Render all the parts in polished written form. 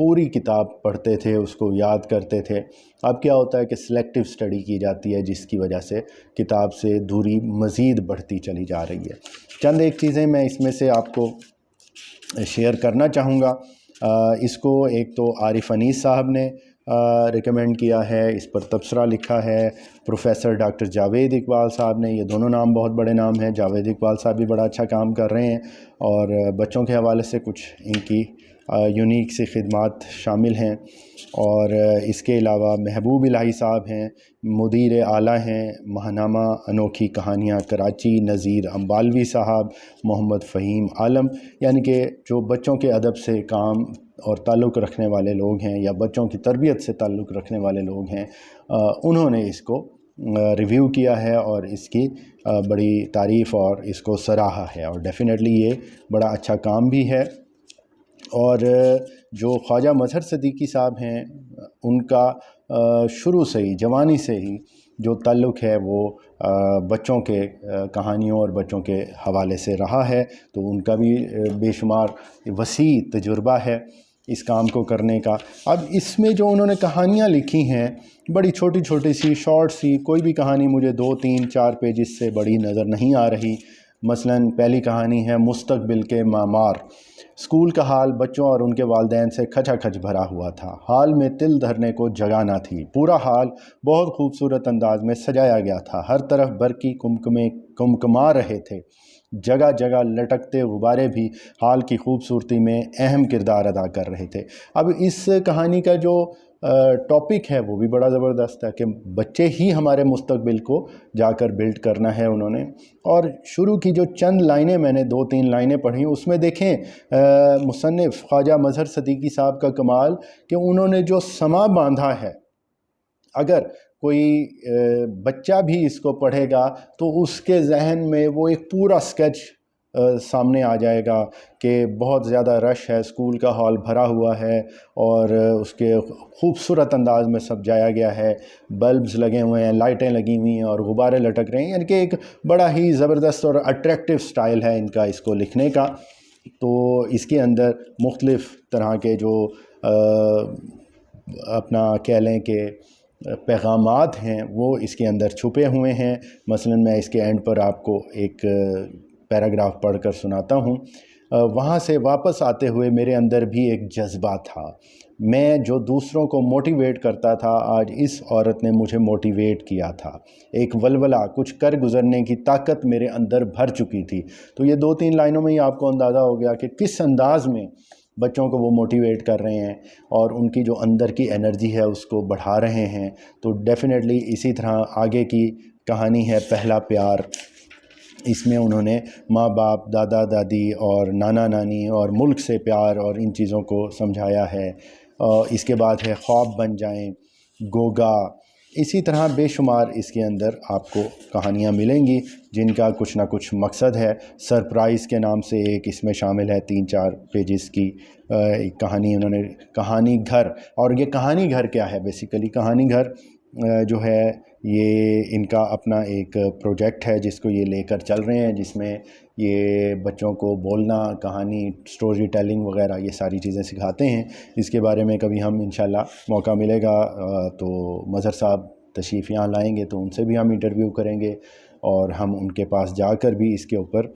پوری کتاب پڑھتے تھے، اس کو یاد کرتے تھے۔ اب کیا ہوتا ہے کہ سلیکٹیو اسٹڈی کی جاتی ہے، جس کی وجہ سے کتاب سے دوری مزید بڑھتی چلی جا رہی ہے۔ چند ایک چیزیں میں اس میں سے آپ کو شیئر کرنا چاہوں گا۔ اس کو ایک تو عارف انیس صاحب نے ریکمینڈ کیا ہے، اس پر تبصرہ لکھا ہے پروفیسر ڈاکٹر جاوید اقبال صاحب نے۔ یہ دونوں نام بہت بڑے نام ہیں، جاوید اقبال صاحب بھی بڑا اچھا کام کر رہے ہیں، اور بچوں کے حوالے سے کچھ ان کی یونیک سی خدمات شامل ہیں۔ اور اس کے علاوہ محبوب الہی صاحب ہیں، مدیر اعلیٰ ہیں ماہنامہ انوکھی کہانیاں کراچی، نذیر امبالوی صاحب، محمد فہیم عالم، یعنی کہ جو بچوں کے ادب سے کام اور تعلق رکھنے والے لوگ ہیں یا بچوں کی تربیت سے تعلق رکھنے والے لوگ ہیں، انہوں نے اس کو ریویو کیا ہے اور اس کی بڑی تعریف اور اس کو سراہا ہے، اور ڈیفینیٹلی یہ بڑا اچھا کام بھی ہے۔ اور جو خواجہ مظہر صدیقی صاحب ہیں، ان کا شروع سے ہی، جوانی سے ہی جو تعلق ہے وہ بچوں کے کہانیوں اور بچوں کے حوالے سے رہا ہے، تو ان کا بھی بے شمار وسیع تجربہ ہے اس کام کو کرنے کا۔ اب اس میں جو انہوں نے کہانیاں لکھی ہیں، بڑی چھوٹی چھوٹی سی شارٹ سی، کوئی بھی کہانی مجھے 2 3 4 پیجز سے بڑی نظر نہیں آ رہی۔ مثلاً پہلی کہانی ہے مستقبل کے معمار۔ اسکول کا حال بچوں اور ان کے والدین سے کھچا کھچ بھرا ہوا تھا۔ حال میں تل دھرنے کو جگہ نہ تھی۔ پورا حال بہت خوبصورت انداز میں سجایا گیا تھا۔ ہر طرف برقی کمکما رہے تھے۔ جگہ جگہ لٹکتے غبارے بھی حال کی خوبصورتی میں اہم کردار ادا کر رہے تھے۔ اب اس کہانی کا جو ٹاپک ہے وہ بھی بڑا زبردست ہے کہ بچے ہی ہمارے مستقبل کو جا کر بلڈ کرنا ہے انہوں نے۔ اور شروع کی جو چند لائنیں میں نے 2 3 لائنیں پڑھی، اس میں دیکھیں مصنف خواجہ مظہر صدیقی صاحب کا کمال کہ انہوں نے جو سما باندھا ہے، اگر کوئی بچہ بھی اس کو پڑھے گا تو اس کے ذہن میں وہ ایک پورا سکیچ سامنے آ جائے گا کہ بہت زیادہ رش ہے، اسکول کا ہال بھرا ہوا ہے اور اس کے خوبصورت انداز میں سجایا گیا ہے، بلبز لگے ہوئے ہیں، لائٹیں لگی ہوئی ہیں اور غبارے لٹک رہے ہیں، یعنی کہ ایک بڑا ہی زبردست اور اٹریکٹیو سٹائل ہے ان کا اس کو لکھنے کا۔ تو اس کے اندر مختلف طرح کے جو اپنا کہہ لیں کہ پیغامات ہیں وہ اس کے اندر چھپے ہوئے ہیں۔ مثلاً میں اس کے اینڈ پر آپ کو ایک پیراگراف پڑھ کر سناتا ہوں۔ وہاں سے واپس آتے ہوئے میرے اندر بھی ایک جذبہ تھا۔ میں جو دوسروں کو موٹیویٹ کرتا تھا، آج اس عورت نے مجھے موٹیویٹ کیا تھا۔ ایک ولولہ، کچھ کر گزرنے کی طاقت میرے اندر بھر چکی تھی۔ تو یہ 2 3 لائنوں میں ہی آپ کو اندازہ ہو گیا کہ کس انداز میں بچوں کو وہ موٹیویٹ کر رہے ہیں اور ان کی جو اندر کی انرجی ہے اس کو بڑھا رہے ہیں۔ تو ڈیفینیٹلی اسی طرح آگے کی کہانی ہے پہلا پیار۔ اس میں انہوں نے ماں باپ، دادا دادی اور نانا نانی اور ملک سے پیار اور ان چیزوں کو سمجھایا ہے۔ اس کے بعد ہے خواب بن جائیں، گوگا۔ اسی طرح بے شمار اس کے اندر آپ کو کہانیاں ملیں گی جن کا کچھ نہ کچھ مقصد ہے۔ سرپرائز کے نام سے ایک اس میں شامل ہے 3 4 پیجز کی ایک کہانی، انہوں نے کہانی گھر۔ اور یہ کہانی گھر کیا ہے؟ بیسیکلی کہانی گھر جو ہے یہ ان کا اپنا ایک پروجیکٹ ہے جس کو یہ لے کر چل رہے ہیں، جس میں یہ بچوں کو بولنا، کہانی، سٹوری ٹیلنگ وغیرہ یہ ساری چیزیں سکھاتے ہیں۔ اس کے بارے میں کبھی ہم انشاءاللہ موقع ملے گا تو مظہر صاحب تشریف یہاں لائیں گے تو ان سے بھی ہم انٹرویو کریں گے، اور ہم ان کے پاس جا کر بھی اس کے اوپر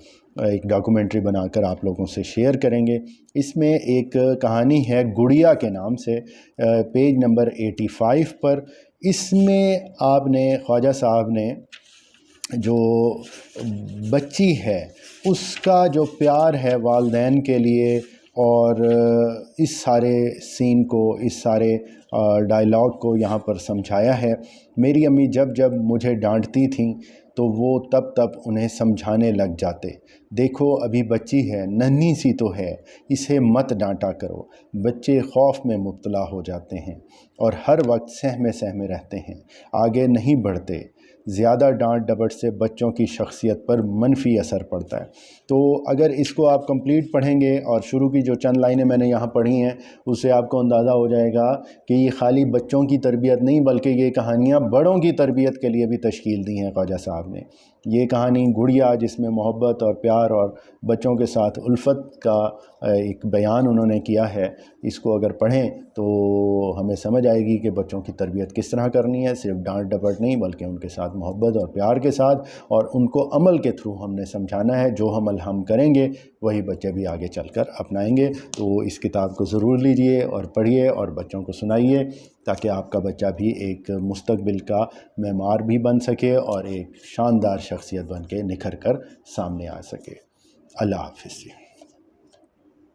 ایک ڈاکومنٹری بنا کر آپ لوگوں سے شیئر کریں گے۔ اس میں ایک کہانی ہے گڑیا کے نام سے، پیج نمبر 85 پر۔ اس میں آپ نے خواجہ صاحب نے جو بچی ہے اس کا جو پیار ہے والدین کے لیے، اور اس سارے سین کو، اس سارے ڈائلاگ کو یہاں پر سمجھایا ہے۔ میری امی جب جب مجھے ڈانٹتی تھیں تو وہ تب انہیں سمجھانے لگ جاتے، دیکھو ابھی بچی ہے، ننھی سی تو ہے، اسے مت ڈانٹا کرو۔ بچے خوف میں مبتلا ہو جاتے ہیں اور ہر وقت سہمے رہتے ہیں، آگے نہیں بڑھتے۔ زیادہ ڈانٹ ڈپٹ سے بچوں کی شخصیت پر منفی اثر پڑتا ہے۔ تو اگر اس کو آپ کمپلیٹ پڑھیں گے اور شروع کی جو چند لائنیں میں نے یہاں پڑھی ہیں اس سے آپ کو اندازہ ہو جائے گا کہ یہ خالی بچوں کی تربیت نہیں بلکہ یہ کہانیاں بڑوں کی تربیت کے لیے بھی تشکیل دی ہیں خواجہ صاحب نے۔ یہ کہانی گڑیا جس میں محبت اور پیار اور بچوں کے ساتھ الفت کا ایک بیان انہوں نے کیا ہے، اس کو اگر پڑھیں تو ہمیں سمجھ آئے گی کہ بچوں کی تربیت کس طرح کرنی ہے، صرف ڈانٹ ڈپٹ نہیں بلکہ ان کے ساتھ محبت اور پیار کے ساتھ، اور ان کو عمل کے تھرو ہم نے سمجھانا ہے۔ جو عمل ہم کریں گے وہی بچے بھی آگے چل کر اپنائیں گے۔ تو اس کتاب کو ضرور لیجئے اور پڑھیے اور بچوں کو سنائیے تاکہ آپ کا بچہ بھی ایک مستقبل کا معمار بھی بن سکے اور ایک شاندار شخصیت بن کے نکھر کر سامنے آ سکے۔ اللہ حافظ۔